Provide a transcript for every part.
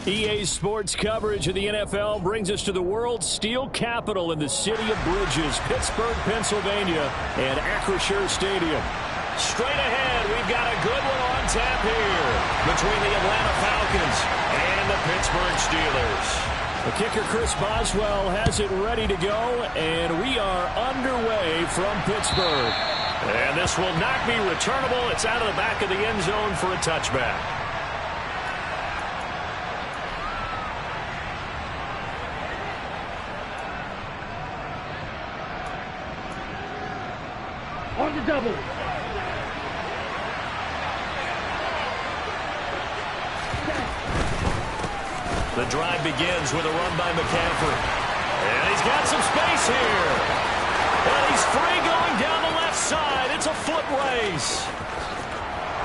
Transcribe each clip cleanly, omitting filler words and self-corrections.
EA Sports coverage of the NFL brings us to the world's steel capital in the city of bridges, Pittsburgh, Pennsylvania, and Acrisure Stadium. Straight ahead, we've got a good one on tap here between the Atlanta Falcons and the Pittsburgh Steelers. The kicker, Chris Boswell, has it ready to go, and we are underway from Pittsburgh. And this will not be returnable. It's out of the back of the end zone for a touchback. On the double. The drive begins with a run by McCaffrey. And he's got some space here. And he's free going down the left side. It's a foot race.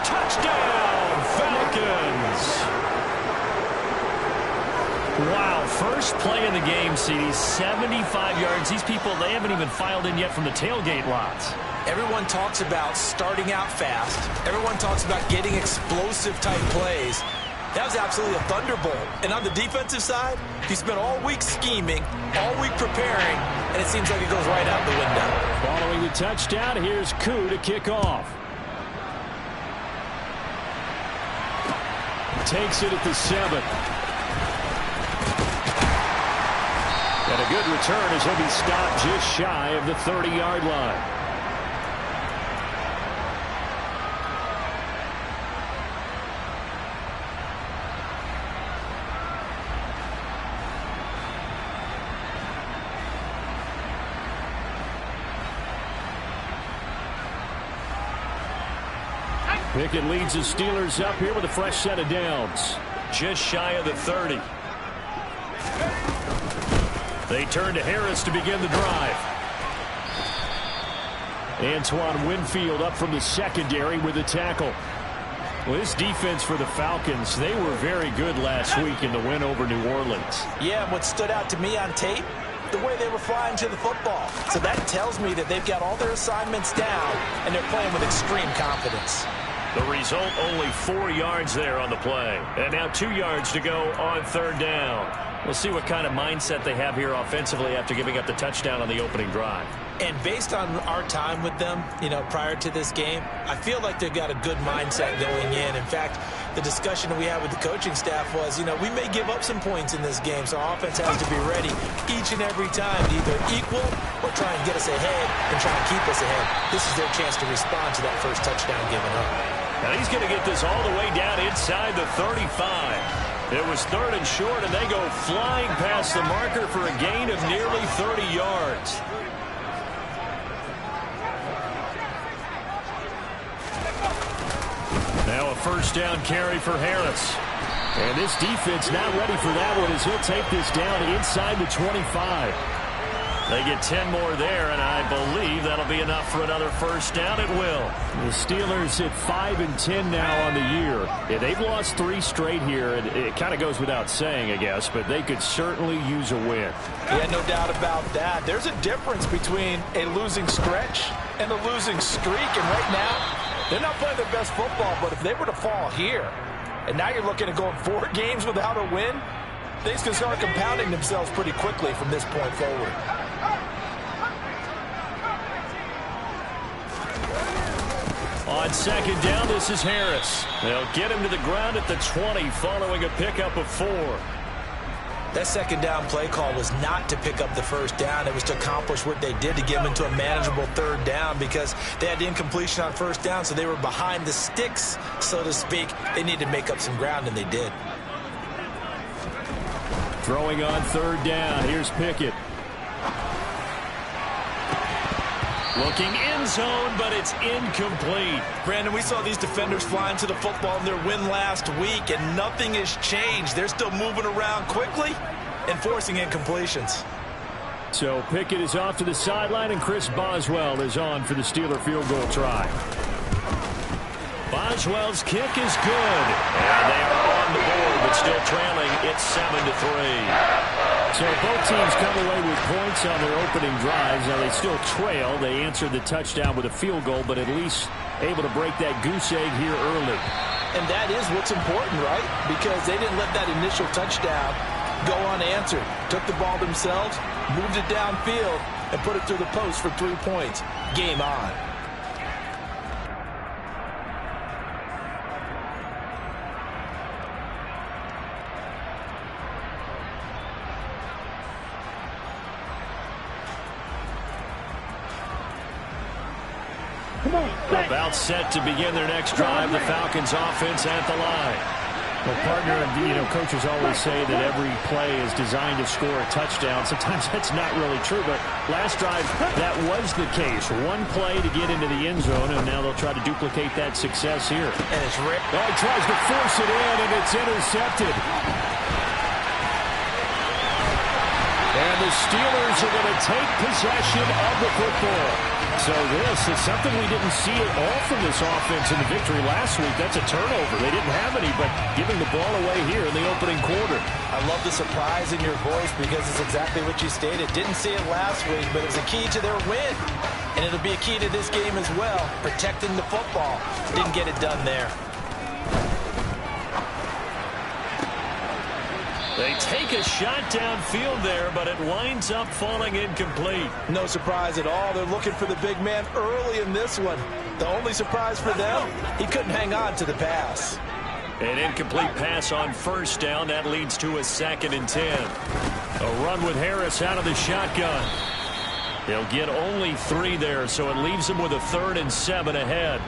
Touchdown, Falcons. Wow, first play in the game, CD, 75 yards. These people, they haven't even filed in yet from the tailgate lots. Everyone talks about starting out fast. Everyone talks about getting explosive-type plays. That was absolutely a thunderbolt. And on the defensive side, he spent all week scheming, all week preparing, and it seems like it goes right out the window. Following the touchdown, here's Koo to kick off. Takes it at the 7. And a good return as he'll be stopped just shy of the 30-yard line. Pickett leads the Steelers up here with a fresh set of downs. Just shy of the 30. They turn to Harris to begin the drive. Antoine Winfield up from the secondary with a tackle. Well, this defense for the Falcons, they were very good last week in the win over New Orleans. Yeah, what stood out to me on tape, the way they were flying to the football. So that tells me that they've got all their assignments down, and they're playing with extreme confidence. The result, only 4 yards there on the play. And now 2 yards to go on third down. We'll see what kind of mindset they have here offensively after giving up the touchdown on the opening drive. And based on our time with them, prior to this game, I feel like they've got a good mindset going in. In fact, the discussion that we had with the coaching staff was, we may give up some points in this game, so our offense has to be ready each and every time to either equal or try and get us ahead and try and keep us ahead. This is their chance to respond to that first touchdown given up. Now he's going to get this all the way down inside the 35. It was third and short, and they go flying past the marker for a gain of nearly 30 yards. Now a first down carry for Harris. And this defense not ready for that one as he'll take this down inside the 25. They get 10 more there, and I believe that'll be enough for another first down. It will. The Steelers at 5-10 now on the year. Yeah, they've lost 3 straight here, and it kind of goes without saying, I guess, but they could certainly use a win. Yeah, no doubt about that. There's a difference between a losing stretch and a losing streak, and right now, they're not playing their best football, but if they were to fall here, and now you're looking at going 4 games without a win, things can start compounding themselves pretty quickly from this point forward. On second down, this is Harris. They'll get him to the ground at the 20 following a pickup of 4. That second down play call was not to pick up the first down. It was to accomplish what they did to get them into a manageable third down because they had incompletion on first down, so they were behind the sticks, so to speak. They needed to make up some ground, and they did. Throwing on third down, here's Pickett. Looking end zone, but it's incomplete. Brandon, we saw these defenders flying to the football in their win last week, and nothing has changed. They're still moving around quickly and forcing incompletions. So Pickett is off to the sideline, and Chris Boswell is on for the Steeler field goal try. Boswell's kick is good. And they are on the board, but still trailing. It's 7-3. So both teams come away with points on their opening drives. Now they still trail. They answered the touchdown with a field goal, but at least able to break that goose egg here early. And that is what's important, right? Because they didn't let that initial touchdown go unanswered. Took the ball themselves, moved it downfield, and put it through the post for 3 points. Game on. About set to begin their next drive. The Falcons offense at the line. Well, partner, coaches always say that every play is designed to score a touchdown. Sometimes that's not really true, but last drive, that was the case. One play to get into the end zone, and now they'll try to duplicate that success here. And it's Rick. Oh, he tries to force it in, and it's intercepted. And the Steelers are going to take possession of the football. So this is something we didn't see at all from this offense in the victory last week. That's a turnover. They didn't have any, but giving the ball away here in the opening quarter. I love the surprise in your voice because it's exactly what you stated. Didn't see it last week, but it was a key to their win. And it'll be a key to this game as well, protecting the football. Didn't get it done there. They take a shot downfield there, but it winds up falling incomplete. No surprise at all. They're looking for the big man early in this one. The only surprise for them, he couldn't hang on to the pass. An incomplete pass on first down. That leads to a 2nd and 10. A run with Harris out of the shotgun. They'll get only 3 there, so it leaves them with a 3rd and 7 ahead.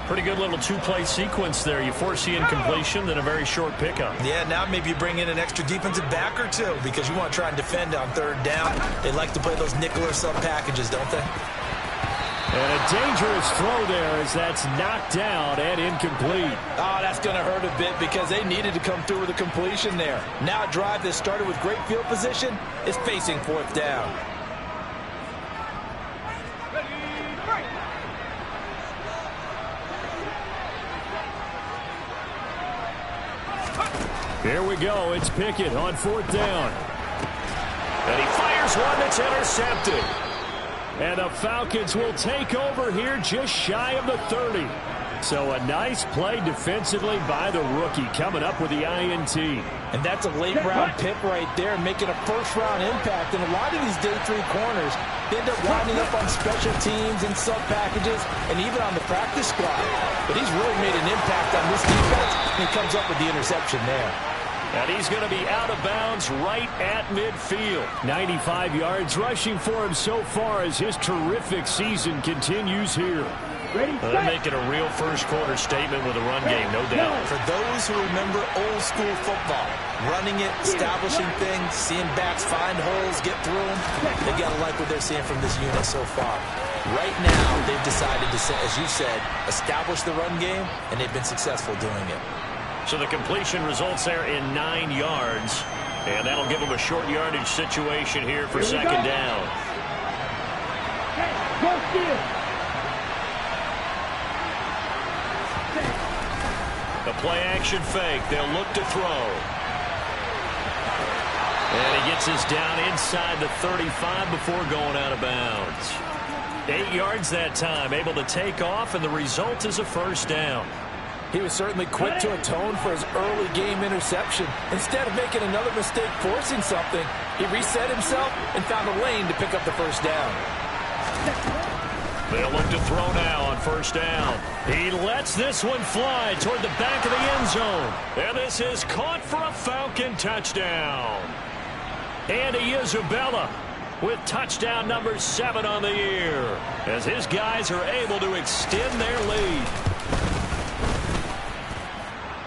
Pretty good little 2-play sequence there. You force the incompletion, then a very short pickup. Yeah, now maybe you bring in an extra defensive back or two because you want to try and defend on 3rd down. They like to play those nickel or sub packages, don't they? And a dangerous throw there as that's knocked down and incomplete. Oh, that's going to hurt a bit because they needed to come through with a completion there. Now a drive that started with great field position is facing 4th down. Here we go. It's Pickett on 4th down. And he fires one that's intercepted. And the Falcons will take over here just shy of the 30. So a nice play defensively by the rookie coming up with the INT. And that's a late-round pick right there, making a first-round impact. And a lot of these day 3 corners, they end up winding up on special teams and sub-packages and even on the practice squad. But he's really made an impact on this defense, and he comes up with the interception there. And he's going to be out of bounds right at midfield. 95 yards rushing for him so far as his terrific season continues here. They're making a real first-quarter statement with a run game, no doubt. For those who remember old-school football, running it, establishing things, seeing backs find holes, get through them, they got to like what they're seeing from this unit so far. Right now, they've decided to, as you said, establish the run game, and they've been successful doing it. So the completion results there in 9 yards, and that'll give them a short yardage situation here for 2nd down. The play-action fake. They'll look to throw. And he gets us down inside the 35 before going out of bounds. 8 yards that time, able to take off, and the result is a 1st down. He was certainly quick to atone for his early game interception. Instead of making another mistake forcing something, he reset himself and found a lane to pick up the 1st down. They'll look to throw now on 1st down. He lets this one fly toward the back of the end zone. And this is caught for a Falcon touchdown. Andy Isabella with touchdown number 7 on the year as his guys are able to extend their lead.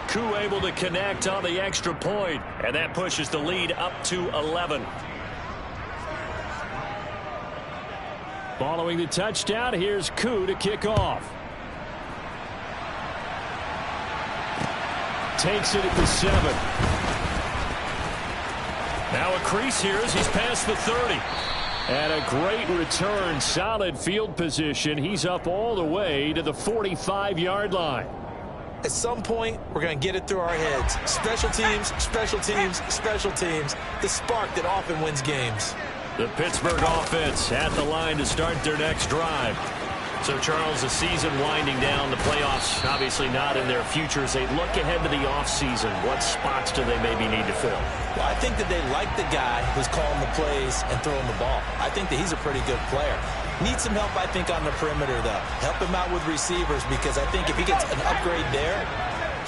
Koo able to connect on the extra point, and that pushes the lead up to 11. Following the touchdown, here's Koo to kick off. Takes it at the 7. Now a crease here as he's past the 30. And a great return, solid field position. He's up all the way to the 45-yard line. At some point, we're going to get it through our heads. Special teams, special teams, special teams. The spark that often wins games. The Pittsburgh offense at the line to start their next drive. So, Charles, the season winding down, the playoffs obviously not in their future. As they look ahead to the offseason, what spots do they maybe need to fill? Well, I think that they like the guy who's calling the plays and throwing the ball. I think that he's a pretty good player. Needs some help, I think, on the perimeter, though. Help him out with receivers, because I think if he gets an upgrade there,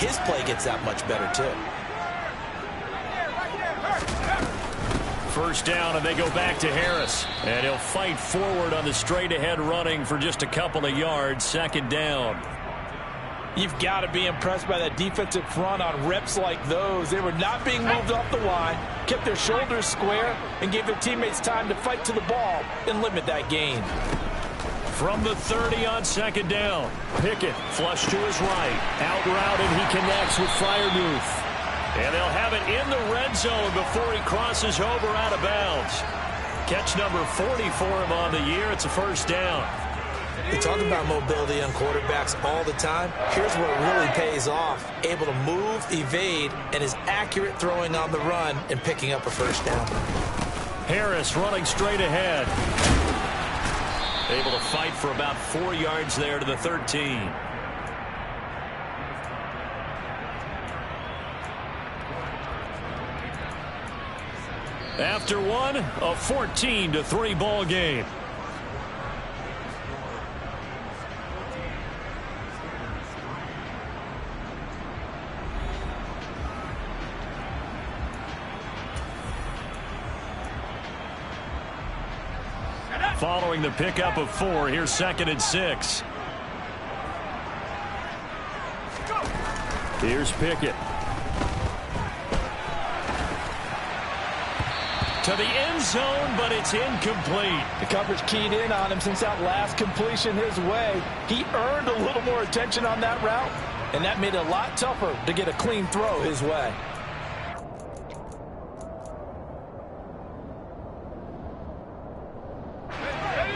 his play gets that much better, too. First down, and they go back to Harris. And he'll fight forward on the straight-ahead running for just a couple of yards. Second down. You've got to be impressed by that defensive front on reps like those. They were not being moved off the line, kept their shoulders square, and gave their teammates time to fight to the ball and limit that gain. From the 30 on second down. Pickett flush to his right. Out route, and he connects with Freiermuth. And they'll have it in the red zone before he crosses over out of bounds. Catch number 40 for him on the year. It's a first down. We talk about mobility on quarterbacks all the time. Here's where it really pays off. Able to move, evade, and is accurate throwing on the run and picking up a first down. Harris running straight ahead. Able to fight for about 4 yards there to the 13. After one, a 14-3 ball game. Following the pickup of 4, here's 2nd and 6. Here's Pickett. To the end zone, but it's incomplete. The coverage keyed in on him since that last completion his way. He earned a little more attention on that route, and that made it a lot tougher to get a clean throw his way.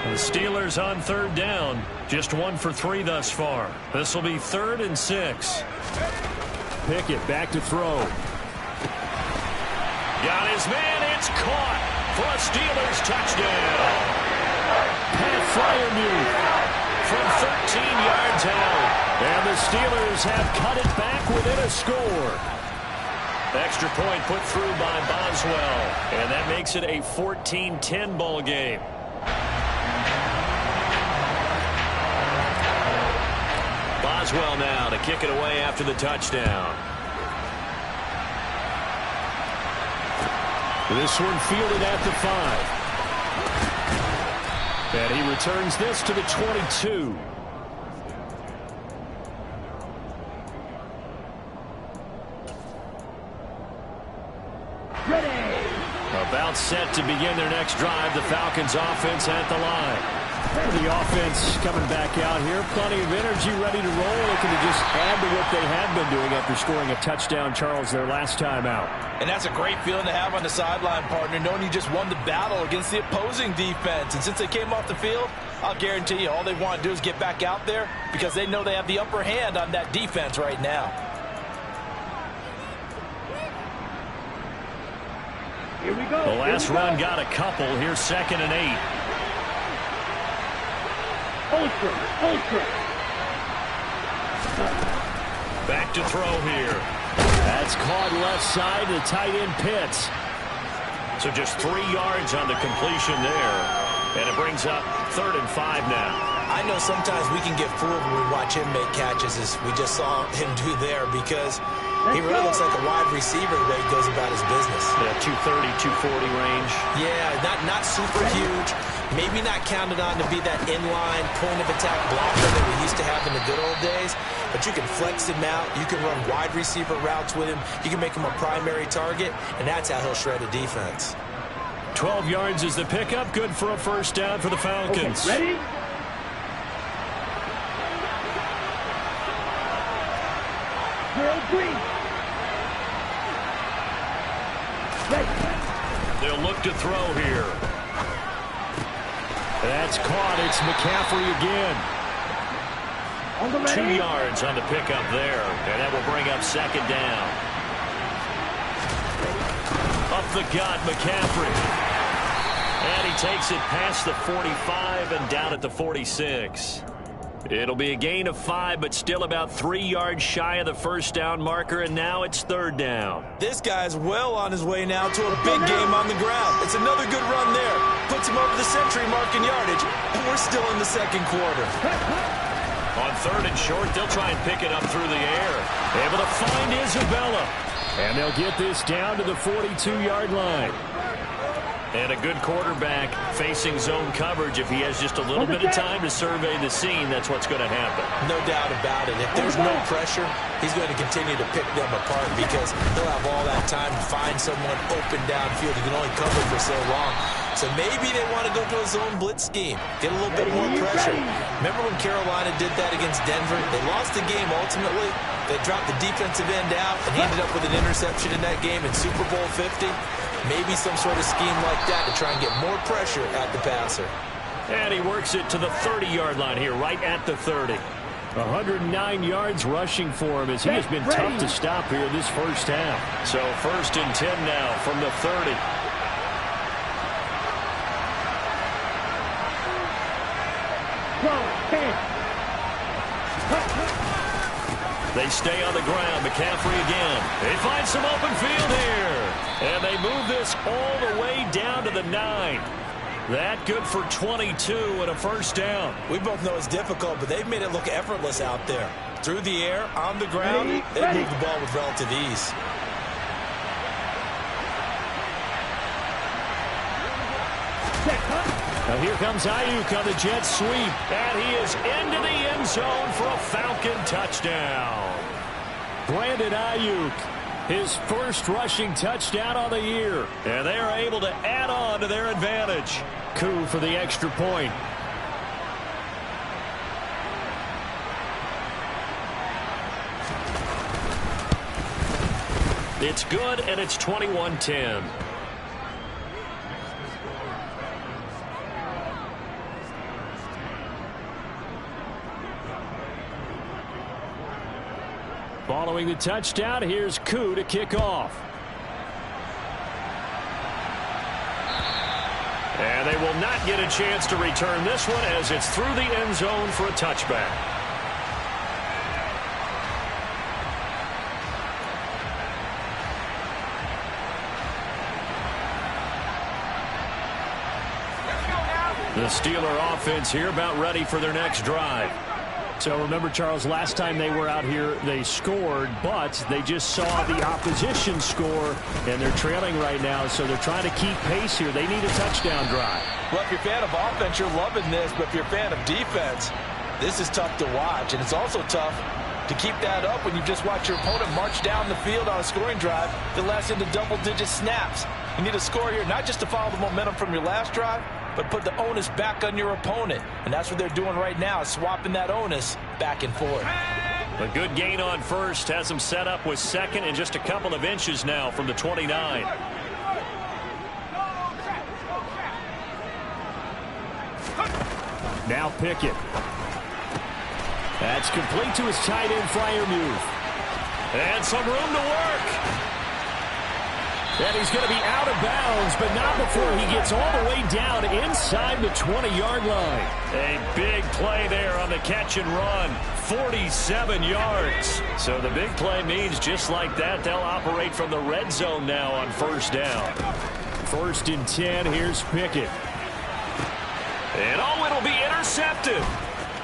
The Steelers on third down. Just 1 for 3 thus far. This will be 3rd and 6. Pickett back to throw. Got his man. It's caught for a Steelers touchdown. Pat Freiermuth from 13 yards out. And the Steelers have cut it back within a score. Extra point put through by Boswell. And that makes it a 14-10 ball game. Boswell now to kick it away after the touchdown. This one fielded at the 5. And he returns this to the 22. About set to begin their next drive. The Falcons offense at the line. The offense coming back out here. Plenty of energy, ready to roll. Looking to just add to what they had been doing after scoring a touchdown, Charles, their last time out. And that's a great feeling to have on the sideline, partner, knowing you just won the battle against the opposing defense. And since they came off the field, I'll guarantee you all they want to do is get back out there because they know they have the upper hand on that defense right now. Here we go. The last run got a couple. Here's 2nd and 8. Ultra. Back to throw here. That's caught left side to tight end Pitts. So just 3 yards on the completion there. And it brings up 3rd and 5 now. I know sometimes we can get fooled when we watch him make catches, as we just saw him do there, because he really looks like a wide receiver the way he goes about his business. Yeah, 230, 240 range. Yeah, not super huge. Maybe not counted on to be that inline point-of-attack blocker that we used to have in the good old days, but you can flex him out. You can run wide receiver routes with him. You can make him a primary target, and that's how he'll shred a defense. 12 yards is the pickup. Good for a first down for the Falcons. Okay, ready? Green. Ready. They'll look to throw here. That's caught. It's McCaffrey again. 2 yards on the pickup there, and that will bring up 2nd down. Up the gut, McCaffrey. And he takes it past the 45 and down at the 46. It'll be a gain of 5, but still about 3 yards shy of the first down marker, and now it's 3rd down. This guy's well on his way now to a big game on the ground. It's another good run there. Puts him over the century mark in yardage, and we're still in the second quarter. On 3rd and short, they'll try and pick it up through the air. Able to find Isabella. And they'll get this down to the 42-yard line. And a good quarterback facing zone coverage. If he has just a little bit of time to survey the scene, that's what's going to happen. No doubt about it. If there's no pressure, he's going to continue to pick them apart because he'll have all that time to find someone open downfield. He can only cover for so long. So maybe they want to go to a zone blitz scheme, get a little bit more pressure. Remember when Carolina did that against Denver? They lost the game ultimately. They dropped the defensive end out, and he ended up with an interception in that game in Super Bowl 50. Maybe some sort of scheme like that to try and get more pressure at the passer. And he works it to the 30-yard line here, right at the 30. 109 yards rushing for him as he has been tough to stop here this first half. So 1st and 10 now from the 30. They stay on the ground. McCaffrey again. They find some open field here. And they move this all the way down to the 9. That good for 22 and a first down. We both know it's difficult, but they've made it look effortless out there. Through the air, on the ground, they move the ball with relative ease. Now here comes Ayuk on the jet sweep. And he is into the end zone for a Falcon touchdown. Brandon Ayuk, his first rushing touchdown on the year. And they are able to add on to their advantage. Coup for the extra point. It's good, and it's 21-10. Following the touchdown, here's Koo to kick off. And they will not get a chance to return this one as it's through the end zone for a touchback. The Steeler offense here about ready for their next drive. So remember, Charles, last time they were out here, they scored, but they just saw the opposition score, and they're trailing right now, so they're trying to keep pace here. They need a touchdown drive. Well, if you're a fan of offense, you're loving this, but if you're a fan of defense, this is tough to watch, and it's also tough to keep that up when you just watch your opponent march down the field on a scoring drive that lasts into double-digit snaps. You need a score here, not just to follow the momentum from your last drive, but put the onus back on your opponent. And that's what they're doing right now, swapping that onus back and forth. A good gain on first has them set up with second and just a couple of inches now from the 29. Now Pickett. That's complete to his tight end Freiermuth. And some room to work. And he's going to be out of bounds, but not before he gets all the way down inside the 20-yard line. A big play there on the catch and run. 47 yards. So the big play means just like that, they'll operate from the red zone now on first down. 1st and 10, here's Pickett. And oh, it'll be intercepted.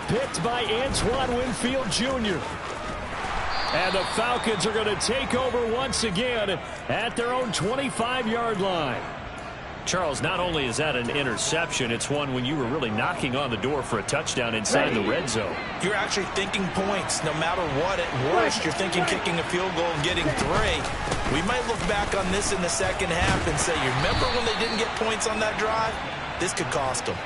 Picked by Antoine Winfield Jr. And the Falcons are going to take over once again at their own 25-yard line. Charles, not only is that an interception, it's one when you were really knocking on the door for a touchdown inside the red zone. You're actually thinking points no matter what. At worst, you're thinking kicking a field goal and getting 3. We might look back on this in the second half and say, you remember when they didn't get points on that drive? This could cost them.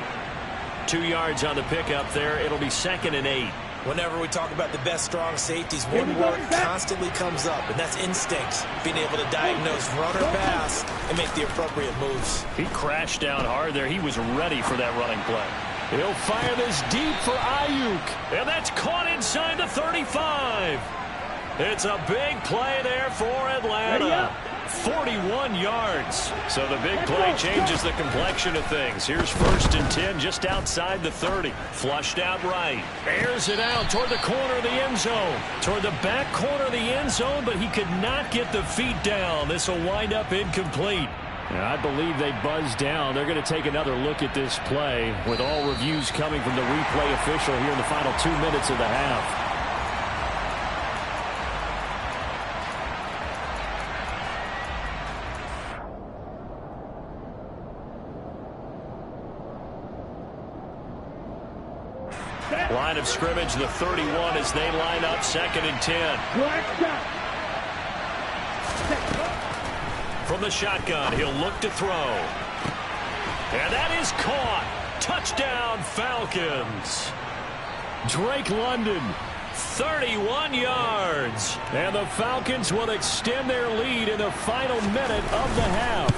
2 yards on the pickup there. It'll be 2nd and 8. Whenever we talk about the best strong safeties, one word constantly comes up, and that's instincts. Being able to diagnose run or pass and make the appropriate moves. He crashed down hard there. He was ready for that running play. He'll fire this deep for Ayuk. And that's caught inside the 35. It's a big play there for Atlanta. 41 yards. So the big play changes the complexion of things. Here's 1st and 10 just outside the 30. Flushed out right. Airs it out toward the corner of the end zone. Toward the back corner of the end zone, but he could not get the feet down. This will wind up incomplete. And I believe they buzzed down. They're going to take another look at this play with all reviews coming from the replay official here in the final 2 minutes of the half. Line of scrimmage, the 31 as they line up 2nd and 10. From the shotgun, he'll look to throw. And that is caught. Touchdown, Falcons. Drake London, 31 yards. And the Falcons will extend their lead in the final minute of the half.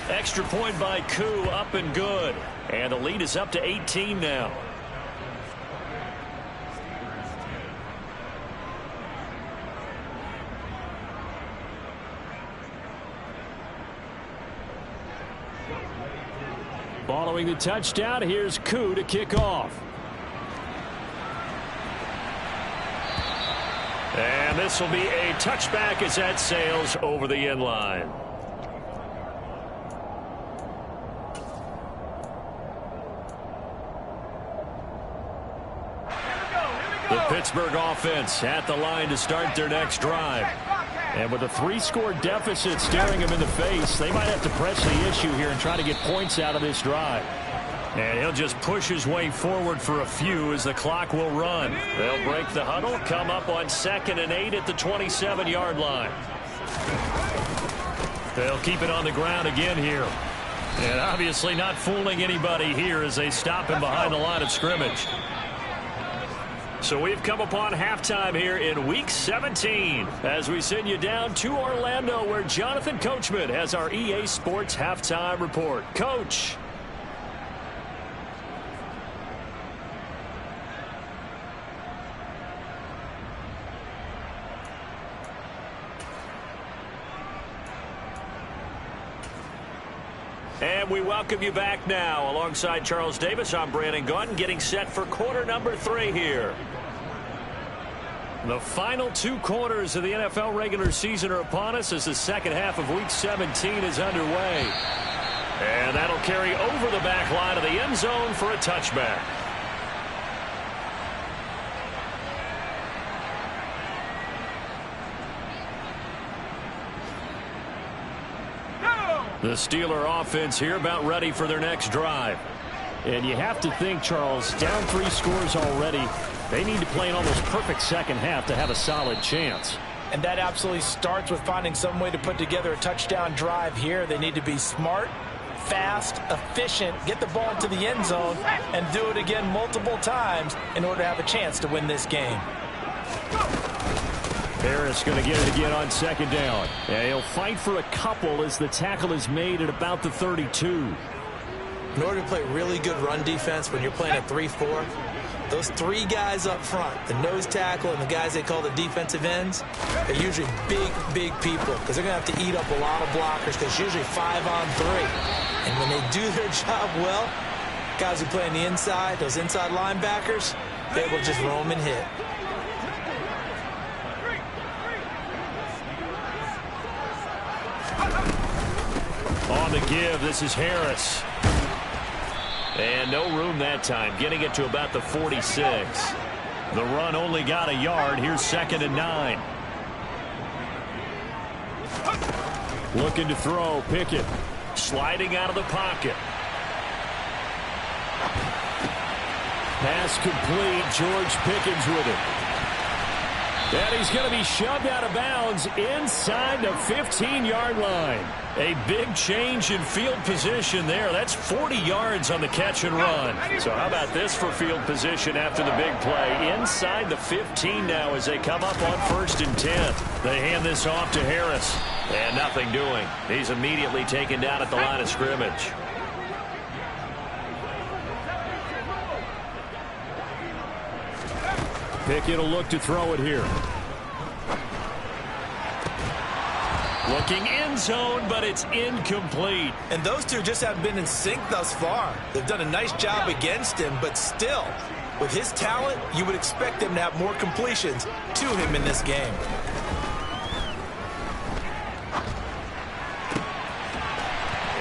Extra point by Koo, up and good. And the lead is up to 18 now. Following the touchdown, here's Koo to kick off. And this will be a touchback as that sails over the end line. The Pittsburgh offense at the line to start their next drive. And with a 3-score deficit staring them in the face, they might have to press the issue here and try to get points out of this drive. And he'll just push his way forward for a few as the clock will run. They'll break the huddle, come up on 2nd and 8 at the 27-yard line. They'll keep it on the ground again here. And obviously not fooling anybody here as they stop him behind the line of scrimmage. So we've come upon halftime here in Week 17 as we send you down to Orlando where Jonathan Coachman has our EA Sports Halftime Report. Coach. And we welcome you back now. Alongside Charles Davis, I'm Brandon Gunn, getting set for quarter number 3 here. The final 2 quarters of the NFL regular season are upon us as the second half of Week 17 is underway. And that'll carry over the back line of the end zone for a touchback. The Steeler offense here about ready for their next drive. And you have to think, Charles, down 3 scores already. They need to play an almost perfect second half to have a solid chance. And that absolutely starts with finding some way to put together a touchdown drive here. They need to be smart, fast, efficient, get the ball into the end zone, and do it again multiple times in order to have a chance to win this game. Harris going to get it again on 2nd down. And he'll fight for a couple as the tackle is made at about the 32. In order to play really good run defense when you're playing a 3-4, those 3 guys up front, the nose tackle and the guys they call the defensive ends, they're usually big people because they're going to have to eat up a lot of blockers because it's usually 5 on 3. And when they do their job well, guys who play on the inside, those inside linebackers, they will just roam and hit. On the give, this is Harris. And no room that time, getting it to about the 46. The run only got a yard. Here's 2nd and 9. Looking to throw, Pickett. Sliding out of the pocket. Pass complete, George Pickens with it. And he's going to be shoved out of bounds inside the 15-yard line. A big change in field position there. That's 40 yards on the catch and run. So how about this for field position after the big play? Inside the 15 now as they come up on 1st and 10. They hand this off to Harris. And nothing doing. He's immediately taken down at the line of scrimmage. Pickett will look to throw it here. Looking end zone, but it's incomplete. And those two just haven't been in sync thus far. They've done a nice job against him, but still, with his talent, you would expect them to have more completions to him in this game.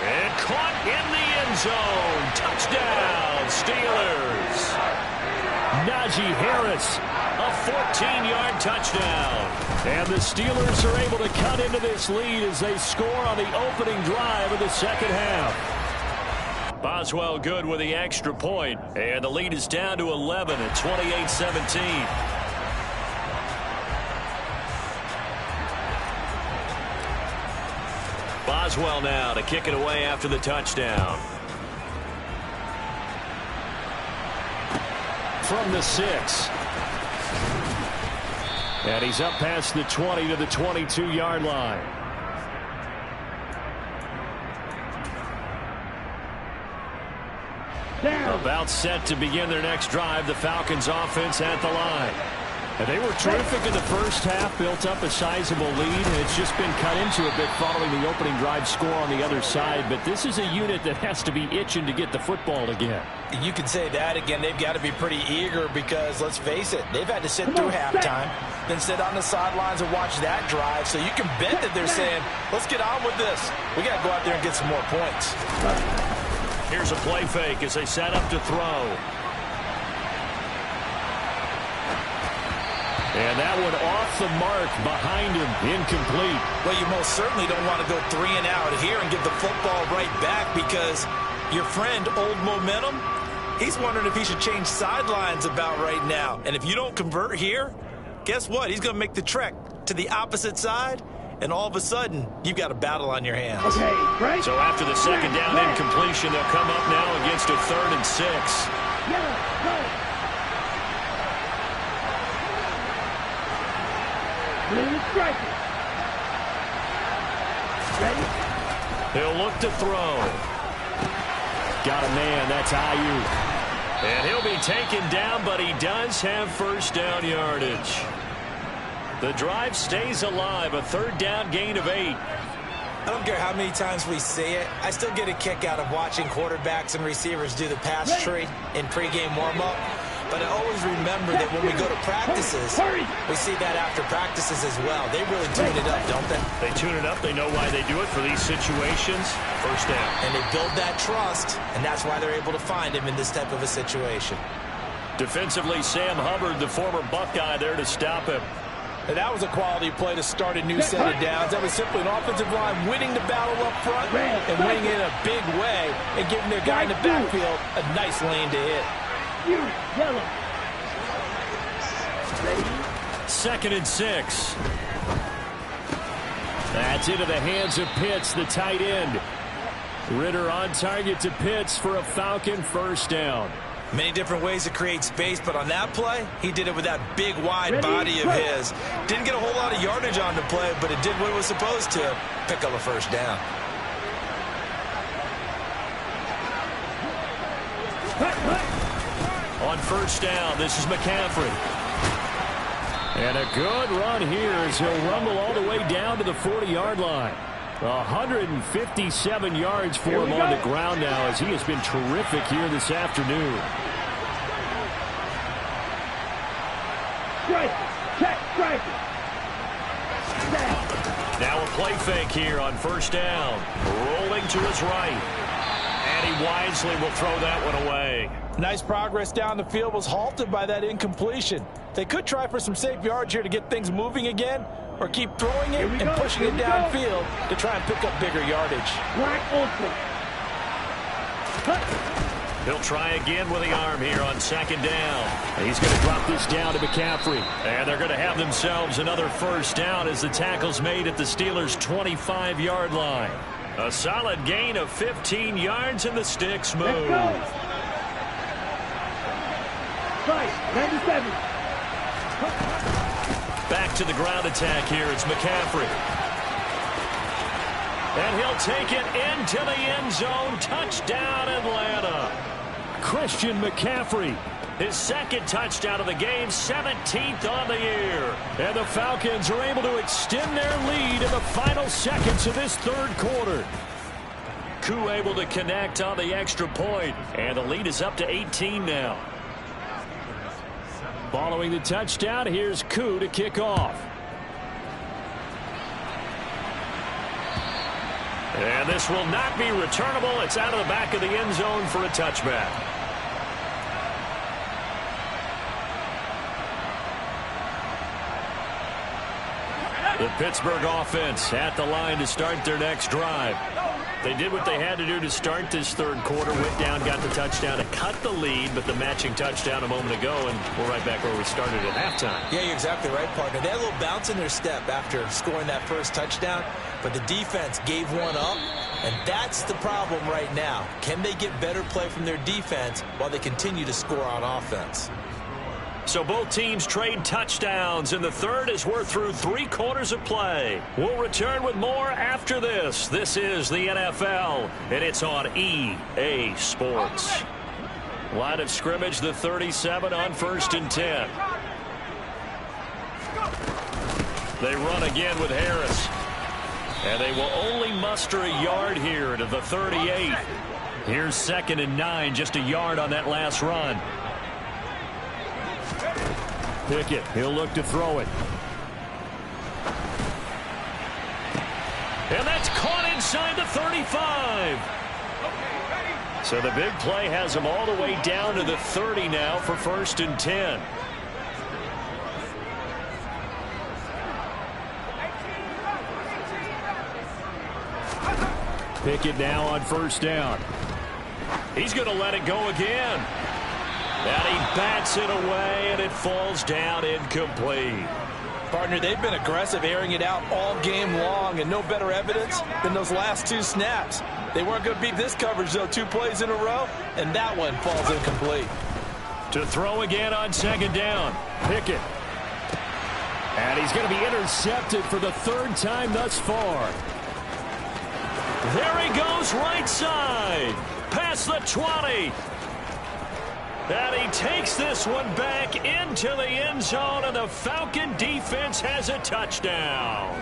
And caught in the end zone. Touchdown, Steelers. Najee Harris, a 14-yard touchdown. And the Steelers are able to cut into this lead as they score on the opening drive of the second half. Boswell good with the extra point, and the lead is down to 11 at 28-17. Boswell now to kick it away after the touchdown. From the 6. And he's up past the 20 to the 22-yard line. Down. About set to begin their next drive, the Falcons offense at the line. And they were terrific in the first half, built up a sizable lead, and it's just been cut into a bit following the opening drive score on the other side. But this is a unit that has to be itching to get the football again. You can say that again. They've got to be pretty eager because, let's face it, they've had to sit through halftime, then sit on the sidelines and watch that drive. So you can bet that they're saying, let's get on with this. We got to go out there and get some more points. Here's a play fake as they set up to throw. And that one off the mark behind him, incomplete. Well, you most certainly don't want to go 3 and out here and give the football right back because your friend, Old Momentum, he's wondering if he should change sidelines about right now. And if you don't convert here, guess what? He's going to make the trek to the opposite side, and all of a sudden, you've got a battle on your hands. Okay, right. So after the second down incompletion, they'll come up now against a 3rd and 6. Yeah, go. Ready, striker. Ready. He'll look to throw. Got a man, that's Ayuk. And he'll be taken down, but he does have first down yardage. The drive stays alive, a 3rd down gain of 8. I don't care how many times we say it, I still get a kick out of watching quarterbacks and receivers do the pass tree in pregame warm-up. But I always remember that when we go to practices, we see that after practices as well. They really tune it up, don't they? They tune it up. They know why they do it for these situations. First down. And they build that trust, and that's why they're able to find him in this type of a situation. Defensively, Sam Hubbard, the former Buckeye, there to stop him. And that was a quality play to start a new set of downs. That was simply an offensive line winning the battle up front and winning it in a big way and giving their guy in the backfield a nice lane to hit. Yellow. Ready. 2nd and 6. That's into the hands of Pitts, the tight end. Ritter on target to Pitts for a Falcon first down. Many different ways to create space, but on that play, he did it with that big, wide body of his. Didn't get a whole lot of yardage on the play, but it did what it was supposed to, pick up a first down. On first down, this is McCaffrey. And a good run here as he'll rumble all the way down to the 40-yard line. 157 yards for him on the ground now as he has been terrific here this afternoon. Strike. Check. Strike. Now a play fake here on first down. Rolling to his right. And he wisely will throw that one away. Nice progress down the field was halted by that incompletion. They could try for some safe yards here to get things moving again, or keep throwing it and pushing it downfield to try and pick up bigger yardage. Black ultra. He'll try again with the arm here on second down. He's going to drop this down to McCaffrey. And they're going to have themselves another first down as the tackle's made at the Steelers' 25-yard line. A solid gain of 15 yards and the sticks move. Let's go. 97. Back to the ground attack here. It's McCaffrey. And he'll take it into the end zone. Touchdown, Atlanta. Christian McCaffrey, his 2nd touchdown of the game, 17th on the year. And the Falcons are able to extend their lead in the final seconds of this third quarter. Koo able to connect on the extra point, and the lead is up to 18 now. Following the touchdown, here's Koo to kick off. And this will not be returnable. It's out of the back of the end zone for a touchback. The Pittsburgh offense at the line to start their next drive. They did what they had to do to start this third quarter. Went down, got the touchdown to cut the lead, but the matching touchdown a moment ago, and we're right back where we started at halftime. Yeah, you're exactly right, partner. They had a little bounce in their step after scoring that first touchdown, but the defense gave one up, and that's the problem right now. Can they get better play from their defense while they continue to score on offense? So both teams trade touchdowns in the third as we're through 3 quarters of play. We'll return with more after this. This is the NFL, and it's on EA Sports. Line of scrimmage, the 37 on 1st and 10. They run again with Harris. And they will only muster a yard here to the 38. Here's 2nd and 9, just a yard on that last run. Pickett, he'll look to throw it. And that's caught inside the 35. So the big play has him all the way down to the 30 now for 1st and 10. Pickett now on 1st down. He's going to let it go again. And he bats it away, and it falls down incomplete. Partner, they've been aggressive, airing it out all game long, and no better evidence than those last 2 snaps. They weren't going to beat this coverage, though, 2 plays in a row, and that one falls incomplete. To throw again on 2nd down, Pickett. And he's going to be intercepted for the 3rd time thus far. There he goes, right side, past the 20. And he takes this one back into the end zone, and the Falcon defense has a touchdown.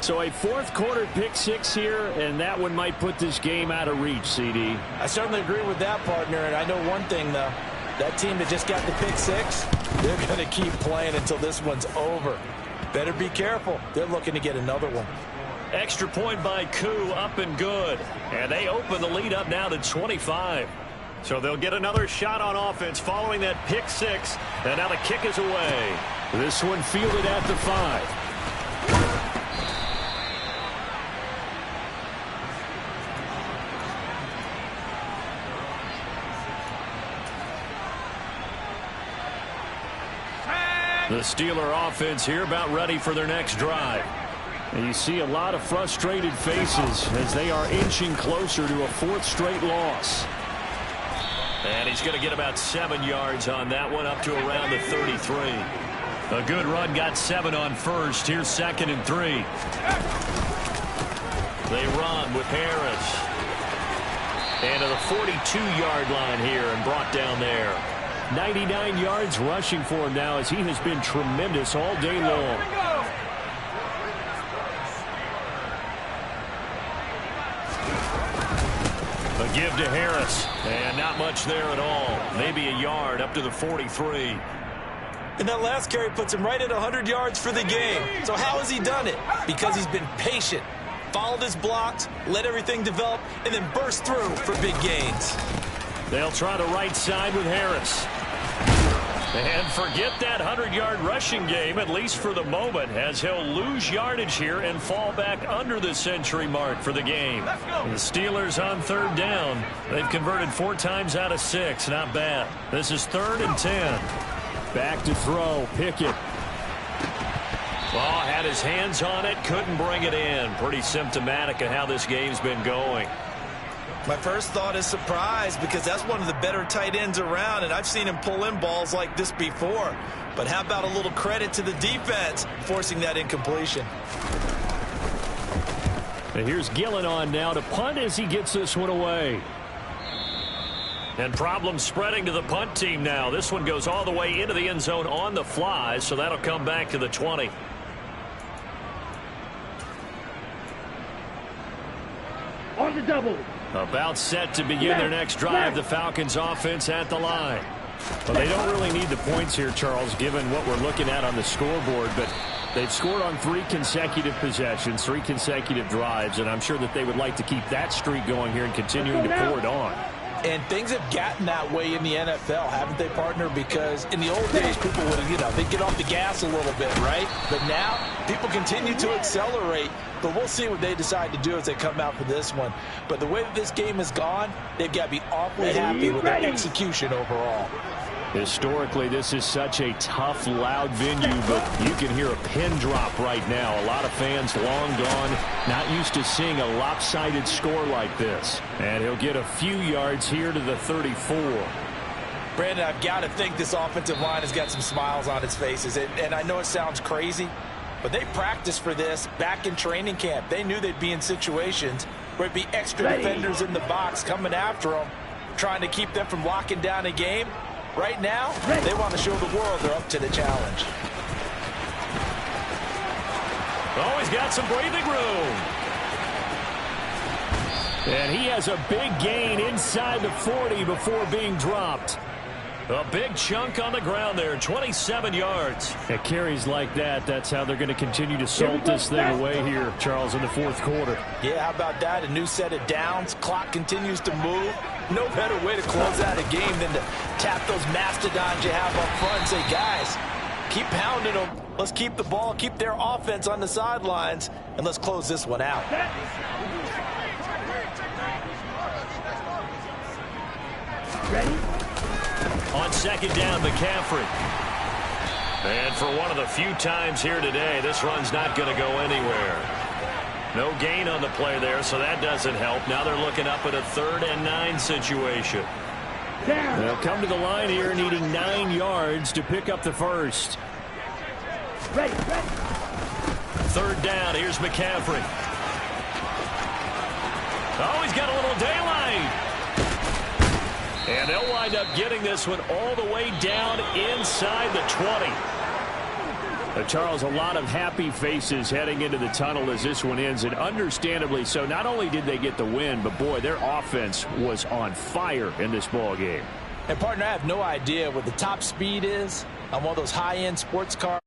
So a 4th quarter pick 6 here, and that one might put this game out of reach, CD. I certainly agree with that, partner, and I know one thing, though. That team that just got the pick 6, they're going to keep playing until this one's over. Better be careful. They're looking to get another one. Extra point by Koo, up and good. And they open the lead up now to 25. So they'll get another shot on offense following that pick 6. And now the kick is away. This one fielded at the 5. The Steeler offense here about ready for their next drive. And you see a lot of frustrated faces as they are inching closer to a 4th straight loss. And he's going to get about 7 yards on that one, up to around the 33. A good run, got 7 on 1st. Here's 2nd and 3. They run with Harris. And to the 42-yard line here and brought down there. 99 yards rushing for him now as he has been tremendous all day long. A give to Harris, and not much there at all. Maybe a yard up to the 43. And that last carry puts him right at 100 yards for the game. So how has he done it? Because he's been patient, followed his blocks, let everything develop, and then burst through for big gains. They'll try the right side with Harris. And forget that 100-yard rushing game, at least for the moment, as he'll lose yardage here and fall back under the century mark for the game. The Steelers on 3rd down. They've converted 4 times out of 6. Not bad. This is 3rd and 10. Back to throw. Pickett. Oh, had his hands on it. Couldn't bring it in. Pretty symptomatic of how this game's been going. My first thought is surprise, because that's one of the better tight ends around, and I've seen him pull in balls like this before. But how about a little credit to the defense forcing that incompletion? And here's Gillen on now to punt as he gets this one away. And problems spreading to the punt team now. This one goes all the way into the end zone on the fly, so that'll come back to the 20. On the double. About set to begin their next drive, the Falcons offense at the line. Well, they don't really need the points here, Charles, given what we're looking at on the scoreboard, but they've scored on 3 consecutive possessions, 3 consecutive drives, and I'm sure that they would like to keep that streak going here and continuing to pour it on. And things have gotten that way in the NFL, haven't they, partner? Because in the old days, people would, they'd get off the gas a little bit, right? But now, people continue to accelerate. But we'll see what they decide to do as they come out for this one. But the way that this game has gone, they've got to be awfully happy with their execution overall. Historically, this is such a tough, loud venue, but you can hear a pin drop right now. A lot of fans long gone, not used to seeing a lopsided score like this. And he'll get a few yards here to the 34. Brandon, I've got to think this offensive line has got some smiles on its faces. And I know it sounds crazy, but they practiced for this back in training camp. They knew they'd be in situations where it'd be extra defenders in the box coming after them, trying to keep them from locking down a game. Right now, they want to show the world they're up to the challenge. Oh, he's got some breathing room. And he has a big gain inside the 40 before being dropped. A big chunk on the ground there, 27 yards. At carries like that, that's how they're going to continue to salt this thing away here, Charles, in the 4th quarter. Yeah, how about that? A new set of downs. Clock continues to move. No better way to close out a game than to tap those mastodons you have up front and say, guys, keep pounding them. Let's keep the ball, keep their offense on the sidelines, and let's close this one out. Ready? On 2nd down, McCaffrey. And for one of the few times here today, this run's not going to go anywhere. No gain on the play there, so that doesn't help. Now they're looking up at a 3rd and 9 situation. They'll come to the line here needing 9 yards to pick up the first. Ready. 3rd down, here's McCaffrey. Oh, he's got a little daylight. And they'll wind up getting this one all the way down inside the 20. Charles, a lot of happy faces heading into the tunnel as this one ends, and understandably so. Not only did they get the win, but, boy, their offense was on fire in this ball game. And, partner, I have no idea what the top speed is on one of those high-end sports cars.